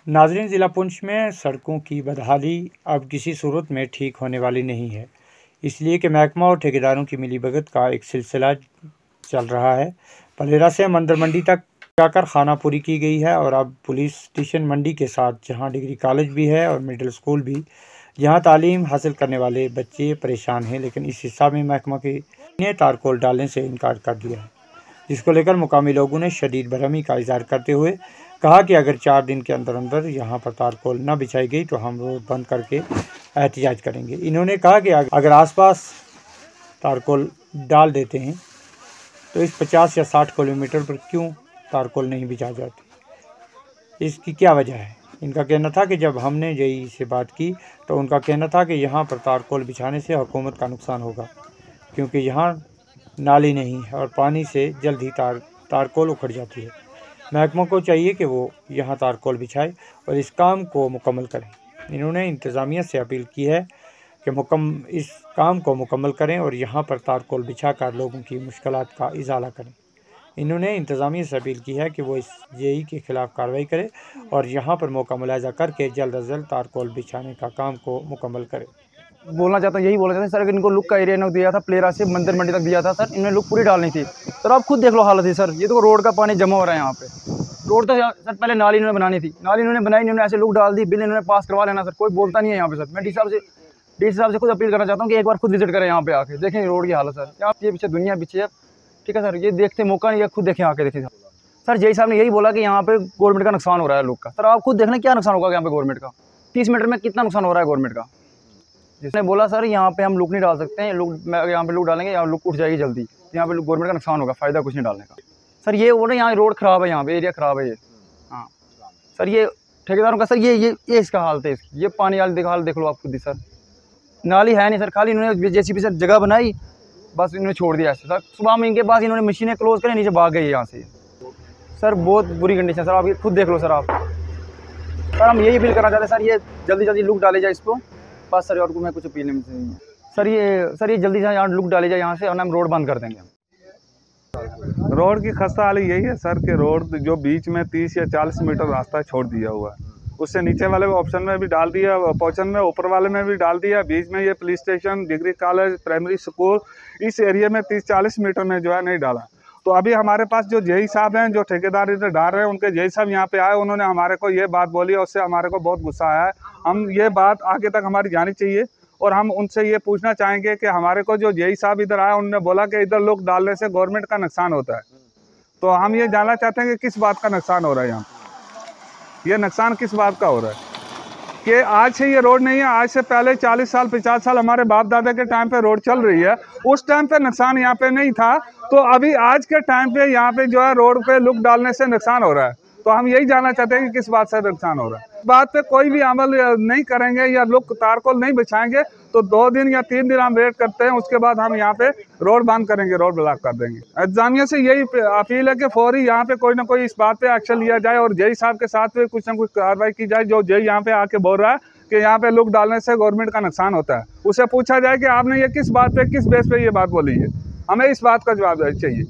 नाज़रीन, ज़िला पुंछ में सड़कों की बदहाली अब किसी सूरत में ठीक होने वाली नहीं है, इसलिए कि महकमा और ठेकेदारों की मिलीभगत का एक सिलसिला चल रहा है। पलेरा से मंदिर मंडी तक जाकर खानापुरी की गई है और अब पुलिस स्टेशन मंडी के साथ, जहां डिग्री कॉलेज भी है और मिडिल स्कूल भी, जहां तालीम हासिल करने वाले बच्चे परेशान हैं। लेकिन इस हिस्सा में महकमा ने तारकोल डालने से इनकार कर दिया है, जिसको लेकर मुकामी लोगों ने शदीद बरहमी का इजहार करते हुए कहा कि अगर 4 दिन के अंदर अंदर यहाँ पर तारकोल न बिछाई गई तो हम रोड बंद करके एहतजाज करेंगे। इन्होंने कहा कि अगर आसपास तारकोल डाल देते हैं तो इस 50 या 60 किलोमीटर पर क्यों तारकोल नहीं बिछा जाती, इसकी क्या वजह है। इनका कहना था कि जब हमने जेई से बात की तो उनका कहना था कि यहाँ पर तारकोल बिछाने से हुकूमत का नुकसान होगा, क्योंकि यहाँ नाली नहीं है और पानी से जल्द ही तारकोल उखड़ जाती है। महकमा को चाहिए कि वो यहाँ तारकोल बिछाए और इस काम को मुकम्मल करें। इन्होंने इंतज़ामिया से अपील की है कि इस काम को मुकम्मल करें और यहाँ पर तारकोल बिछाकर लोगों की मुश्किलात का इज़ाला करें। इन्होंने इंतज़ामिया से अपील की है कि वो इस जेई के ख़िलाफ़ कार्रवाई करे और यहाँ पर मौका मुलाहिज़ा करके जल्द अज जल्द तारकोल बिछाने का काम को मुकम्मल करे। बोलना चाहता हूँ, यही बोलना चाहता हूँ सर, इनको लुक का एरिया ने दिया था, प्लेरा से मंदिर मंडी तक दिया था सर, इन्हें लुक पूरी डालनी थी। सर आप खुद देख लो हालत है सर, ये तो रोड का पानी जमा हो रहा है यहाँ पे। रोड तो सर पहले नाली इन्होंने बनानी थी, नाली इन्होंने बनाई, इन्होंने ऐसे लुक डाल दी, बिल इन्होंने पास करवा लेना सर, कोई बोलता नहीं है यहाँ पे सर। मैं डी साहब से खुद अपील करना चाहता हूँ कि एक बार खुद विजिट करें यहाँ पे आके, देखें रोड की हालत सर। आप ये पीछे दुनिया पीछे है, ठीक है सर, ये देखते मौका नहीं है, खुद देखें आके देखें सर। जेई साहब ने यही बोला कि यहाँ पे गवर्नमेंट का नुकसान हो रहा है लोग का। सर आप खुद देखना क्या नुकसान होगा यहाँ पे गवर्नमेंट का, 30 मीटर में कितना नुकसान हो रहा है गवर्नमेंट का। जिसने बोला सर यहाँ पे हम लुक नहीं डाल सकते हैं, यहाँ पे लुक डालेंगे यहाँ लुक उठ जाएगी जल्दी, यहाँ पे गवर्नमेंट का नुकसान होगा, फ़ायदा कुछ नहीं डालने का। सर ये बोल रहे यहाँ रोड ख़राब है, यहाँ पे एरिया ख़राब है ये। हाँ सर, ये ठेकेदारों का सर ये इसका हालत है इसकी, ये पानी वाली हाल देख लो आप खुद ही सर। नाली है नहीं सर, खाली इन्होंने जेसीबी से जगह बनाई, बस इन्होंने छोड़ दिया ऐसे सर। सुबह में इनके पास इन्होंने मशीनें क्लोज करें, नीचे भाग गई यहाँ से सर। बहुत बुरी कंडीशन सर, आप ये खुद देख लो सर आप। सर हम यही अपील करना चाहते हैं सर, ये जल्दी जल्दी लुक डाले जाए इसको, बस सर। और मैं कुछ अपील नहीं है सर, ये जल्दी से यहाँ लुक डाले जाए यहाँ से, और हम रोड बंद कर देंगे। रोड की खस्ता हाल यही है सर कि रोड जो बीच में 30 या 40 मीटर रास्ता छोड़ दिया हुआ है, उससे नीचे वाले ऑप्शन में भी डाल दिया, पोर्शन में ऊपर वाले में भी डाल दिया, बीच में ये police station, degree college, primary school, इस एरिया में 30-40 मीटर में जो है नहीं डाला। तो अभी हमारे पास जो जेई साहब हैं, जो ठेकेदार इधर डाल रहे हैं, उनके जेई साहब यहाँ पे आए, उन्होंने हमारे को ये बात बोली और उससे हमारे को बहुत गुस्सा आया है। हम ये बात आगे तक हमारी जानी चाहिए और हम उनसे ये पूछना चाहेंगे कि हमारे को जो जेई साहब इधर आए, उन्होंने बोला कि इधर लोग डालने से गवर्नमेंट का नुकसान होता है। तो हम ये जानना चाहते हैं कि किस बात का नुकसान हो रहा है यहाँ, ये नुकसान किस बात का हो रहा है कि आज से ये रोड नहीं है, आज से पहले 40 साल 50 साल हमारे बाप दादा के टाइम पे रोड चल रही है, उस टाइम पे नुकसान यहाँ पे नहीं था। तो अभी आज के टाइम पे यहाँ पे जो है रोड पे लुक डालने से नुकसान हो रहा है। तो हम यही जानना चाहते हैं कि किस बात से नुकसान हो रहा है। बात पे कोई भी अमल नहीं करेंगे या लुक तारकोल नहीं बिछाएंगे तो 2 दिन या 3 दिन हम वेट करते हैं, उसके बाद हम यहाँ पे रोड बंद करेंगे, रोड ब्लॉक कर देंगे। इंतजामिया से यही अपील है कि फौरी यहाँ पे कोई ना कोई इस बात पे एक्शन लिया जाए और जेई साहब के साथ पे कुछ ना कुछ कार्रवाई की जाए। जो जेई यहाँ पे आके बोल रहा है कि यहाँ पे लुक डालने से गवर्नमेंट का नुकसान होता है, उसे पूछा जाए कि आपने ये किस बात पे, किस बेस पे ये बात बोली है, हमें इस बात का जवाब चाहिए।